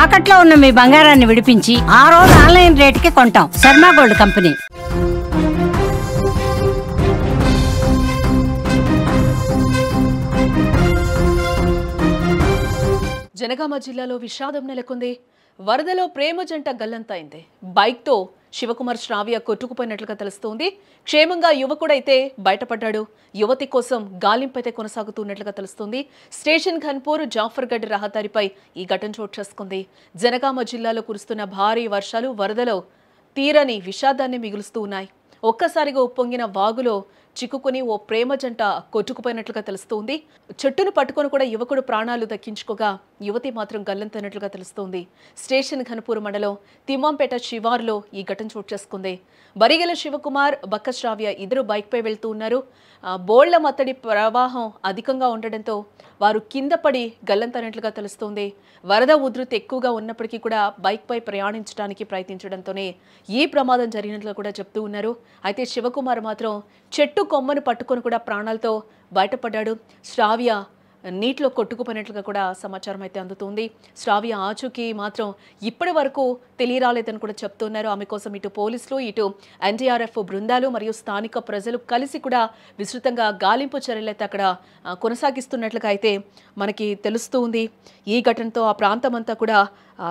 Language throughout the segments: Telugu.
తాకట్లో ఉన్న మీ బంగారాన్ని విడిపించి ఆ రోజు ఆన్లైన్ రేటుకి కొంటాం. Sharma gold company. జనగామ జిల్లాలో విషాదం నెలకొంది. వరదలో ప్రేమ జంట గల్లంతైంది. బైక్తో శివకుమార్ శ్రావ్య కొట్టుకుపోయినట్లుగా తెలుస్తోంది. క్షేమంగా యువకుడైతే బయటపడ్డాడు. యువతి కోసం గాలింపైతే కొనసాగుతున్నట్లుగా తెలుస్తోంది. స్టేషన్ ఘన్పూర్ జాఫర్గఢ్ రహదారిపై ఈ ఘటన చోటు చేసుకుంది. జనగామ జిల్లాలో కురుస్తున్న భారీ వర్షాలు వరదలో తీరని విషాదాన్ని మిగులుస్తూ ఉన్నాయి. ఒక్కసారిగా ఉప్పొంగిన వాగులో చిక్కుకుని ఓ ప్రేమ జంట కొట్టుకుపోయినట్లుగా తెలుస్తోంది. చెట్టును పట్టుకొని కూడా యువకుడు ప్రాణాలు దక్కించుకోగా యువతి మాత్రం గల్లంతైనట్లుగా తెలుస్తోంది. స్టేషన్ ఘనపూర్ మండలం తిమ్మంపేట శివార్లో ఈ ఘటన చోటు చేసుకుంది. బరిగెల శివకుమార్, బక్క శ్రావ్య ఇద్దరు బైక్పై వెళ్తూ ఉన్నారు. బోళ్ల మత్తడి ప్రవాహం అధికంగా ఉండడంతో వారు కింద పడి గల్లంతైనట్లుగా తెలుస్తోంది. వరద ఉధృతి ఎక్కువగా ఉన్నప్పటికీ కూడా బైక్పై ప్రయాణించడానికి ప్రయత్నించడంతోనే ఈ ప్రమాదం జరిగినట్లు కూడా చెప్తూ ఉన్నారు. అయితే శివకుమార్ మాత్రం చెట్టు కొమ్మను పట్టుకొని కూడా ప్రాణాలతో బయటపడ్డాడు. శ్రావ్య నీటిలో కొట్టుకుపోయినట్లుగా కూడా సమాచారం అయితే అందుతుంది. శ్రావ్య ఆచూకీ మాత్రం ఇప్పటి వరకు తెలియరాలేదని కూడా చెప్తున్నారు. ఆమె కోసం ఇటు పోలీసులు, ఇటు ఎన్డీఆర్ఎఫ్ బృందాలు మరియు స్థానిక ప్రజలు కలిసి కూడా విస్తృతంగా గాలింపు చర్యలు అయితే అక్కడ కొనసాగిస్తున్నట్లుగా అయితే మనకి తెలుస్తూ ఉంది. ఈ ఘటనతో ఆ ప్రాంతం అంతా కూడా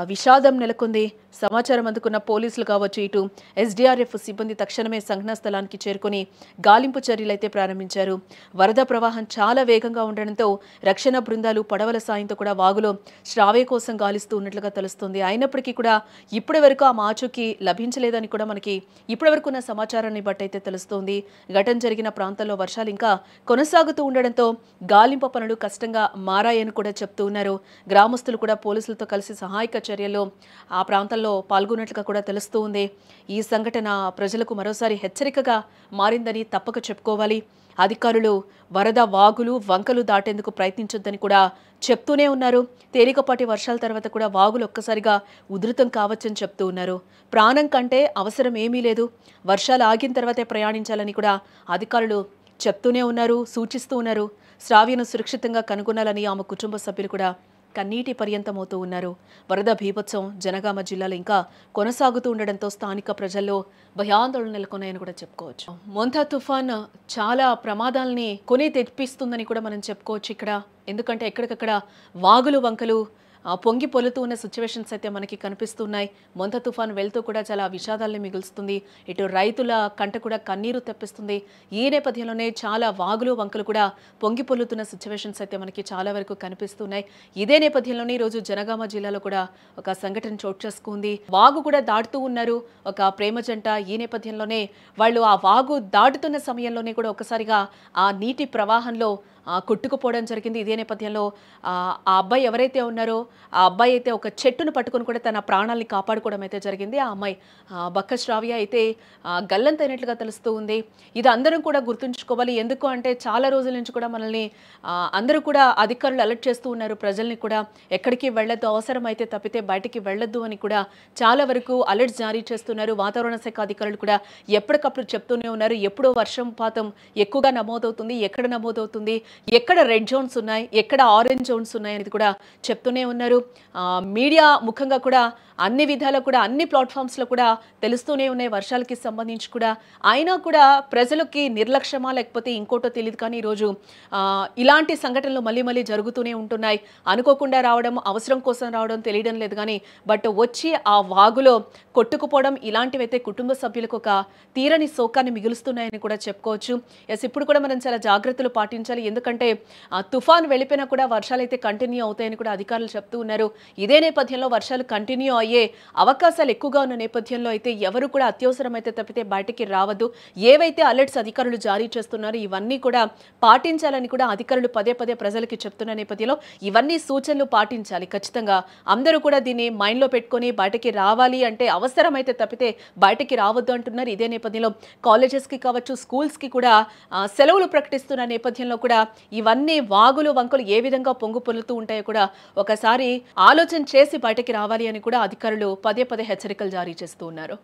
విషాదం నెలకొంది. సమాచారం అందుకున్న పోలీసులు కావచ్చు, ఇటు ఎస్డీఆర్ఎఫ్ సిబ్బంది తక్షణమే సంఘటనా స్థలానికి చేరుకుని గాలింపు చర్యలు అయితే ప్రారంభించారు. వరద ప్రవాహం చాలా వేగంగా ఉండడంతో రక్షణ బృందాలు పడవల సాయంతో కూడా వాగులో శ్రావ్య కోసం గాలిస్తూ ఉన్నట్లుగా తెలుస్తుంది. అయినప్పటికీ కూడా ఇప్పటి వరకు ఆ మాచుకి లభించలేదని కూడా మనకి ఇప్పటి వరకు ఉన్న సమాచారాన్ని బట్టి అయితే తెలుస్తోంది. ఘటన జరిగిన ప్రాంతాల్లో వర్షాలు ఇంకా కొనసాగుతూ ఉండడంతో గాలింపు పనులు కష్టంగా మారాయని కూడా చెప్తూ ఉన్నారు. గ్రామస్తులు కూడా పోలీసులతో కలిసి సహాయక చర్యల్లో ఆ ప్రాంతంలో పాల్గొన్నట్లుగా కూడా తెలుస్తూ ఉంది. ఈ సంఘటన ప్రజలకు మరోసారి హెచ్చరికగా మారిందని తప్పక చెప్పుకోవాలి. అధికారులు వరద వాగులు వంకలు దాటేందుకు ప్రయత్నించొద్దని కూడా చెప్తూనే ఉన్నారు. తేలికపాటి వర్షాల తర్వాత కూడా వాగులు ఒక్కసారిగా ఉధృతం కావచ్చని చెప్తూ ఉన్నారు. ప్రాణం కంటే అవసరం ఏమీ లేదు, వర్షాలు ఆగిన తర్వాతే ప్రయాణించాలని కూడా అధికారులు చెప్తూనే ఉన్నారు, సూచిస్తూ ఉన్నారు. శ్రావ్యను సురక్షితంగా కనుగొనాలని ఆమె కుటుంబ సభ్యులు కూడా కన్నీటి పర్యంతమవుతూ ఉన్నారు. వరద భీభత్సం జనగామ జిల్లాలో ఇంకా కొనసాగుతూ ఉండడంతో స్థానిక ప్రజల్లో భయాందోళన నెలకొన్నాయని కూడా చెప్పుకోవచ్చు. మొంతా తుఫాన్ చాలా ప్రమాదాలని కొని తెప్పిస్తుందని కూడా మనం చెప్పుకోవచ్చు ఇక్కడ. ఎందుకంటే ఎక్కడికక్కడ వాగులు వంకలు పొంగి పొలుతూ ఉన్న సిచ్యువేషన్స్ అయితే మనకి కనిపిస్తున్నాయి. మొంతా తుఫాన్ వెళ్తూ కూడా చాలా విషాదాల్ని మిగులుస్తుంది. ఇటు రైతుల కంట కూడా కన్నీరు తెప్పిస్తుంది. ఈ నేపథ్యంలోనే చాలా వాగులు వంకలు కూడా పొంగి పొలుతున్న సిచ్యువేషన్స్ అయితే మనకి చాలా వరకు కనిపిస్తున్నాయి. ఇదే నేపథ్యంలోనే ఈరోజు జనగామ జిల్లాలో కూడా ఒక సంఘటన చోటు చేసుకుంది. వాగు కూడా దాటుతూ ఉన్నారు ఒక ప్రేమ జంట. ఈ నేపథ్యంలోనే వాళ్ళు ఆ వాగు దాటుతున్న సమయంలోనే కూడా ఒకసారిగా ఆ నీటి ప్రవాహంలో కొట్టుకుపోవడం జరిగింది. ఇదే నేపథ్యంలో ఆ అబ్బాయి ఎవరైతే ఉన్నారో ఆ అబ్బాయి అయితే ఒక చెట్టును పట్టుకొని కూడా తన ప్రాణాలని కాపాడుకోవడం అయితే జరిగింది. ఆ అమ్మాయి బక్క శ్రావ్య అయితే గల్లంతైనట్లుగా తెలుస్తూ ఉంది. ఇది అందరం కూడా గుర్తుంచుకోవాలి. ఎందుకు అంటే చాలా రోజుల నుంచి కూడా మనల్ని అందరూ కూడా అధికారులు అలర్ట్ చేస్తూ ఉన్నారు. ప్రజల్ని కూడా ఎక్కడికి వెళ్ళొద్దు, అవసరం అయితే తప్పితే బయటికి వెళ్ళొద్దు అని కూడా చాలా వరకు అలర్ట్స్ జారీ చేస్తున్నారు. వాతావరణ శాఖ అధికారులు కూడా ఎప్పటికప్పుడు చెప్తూనే ఉన్నారు. ఎప్పుడో వర్షపాతం ఎక్కువగా నమోదవుతుంది, ఎక్కడ నమోదవుతుంది, ఎక్కడ రెడ్ జోన్స్ ఉన్నాయి, ఎక్కడ ఆరెంజ్ జోన్స్ ఉన్నాయి అనేది కూడా చెప్తూనే ఉన్నారు. మీడియా ముఖంగా కూడా అన్ని విధాలు కూడా అన్ని ప్లాట్ఫామ్స్లో కూడా తెలుస్తూనే ఉన్నాయి వర్షాలకి సంబంధించి కూడా. అయినా కూడా ప్రజలకి నిర్లక్ష్యమా లేకపోతే ఇంకోటో తెలియదు కానీ ఈరోజు ఇలాంటి సంఘటనలు మళ్ళీ మళ్ళీ జరుగుతూనే ఉంటున్నాయి. అనుకోకుండా రావడం, అవసరం కోసం రావడం తెలియడం లేదు కానీ బట్ వచ్చి ఆ వాగులో కొట్టుకుపోవడం ఇలాంటివి అయితే కుటుంబ సభ్యులకు ఒక తీరని శోకాన్ని మిగులుస్తున్నాయని కూడా చెప్పుకోవచ్చు. ఎస్, ఇప్పుడు కూడా మనం చాలా జాగ్రత్తలు పాటించాలి. ఎందుకంటే తుఫాన్ వెళ్ళిపోయినా కూడా వర్షాలు అయితే కంటిన్యూ అవుతాయని కూడా అధికారులు చెప్తూ ఉన్నారు. ఇదే నేపథ్యంలో వర్షాలు కంటిన్యూ అయ్యే అవకాశాలు ఎక్కువగా ఉన్న నేపథ్యంలో అయితే ఎవరు కూడా అత్యవసరం అయితే తప్పితే బయటికి రావద్దు. ఏవైతే అలర్ట్స్ అధికారులు జారీ చేస్తున్నారో ఇవన్నీ కూడా పాటించాలని కూడా అధికారులు పదే పదే ప్రజలకి చెప్తున్న నేపథ్యంలో ఇవన్నీ సూచనలు పాటించాలి. ఖచ్చితంగా అందరూ కూడా దీన్ని మైండ్లో పెట్టుకొని బయటికి రావాలి. అంటే అవసరం అయితే తప్పితే బయటికి రావద్దు అంటున్నారు. ఇదే నేపథ్యంలో కాలేజెస్కి కావచ్చు, స్కూల్స్కి కూడా సెలవులు ప్రకటిస్తున్న నేపథ్యంలో కూడా ఇవన్నీ వాగులు వంకలు ఏ విధంగా పొంగు పొలుతూ ఉంటాయో కూడా ఒకసారి ఆలోచన చేసి బయటికి రావాలి అని కూడా అధికారులు పదే పదే హెచ్చరికలు జారీ చేస్తూ ఉన్నారు.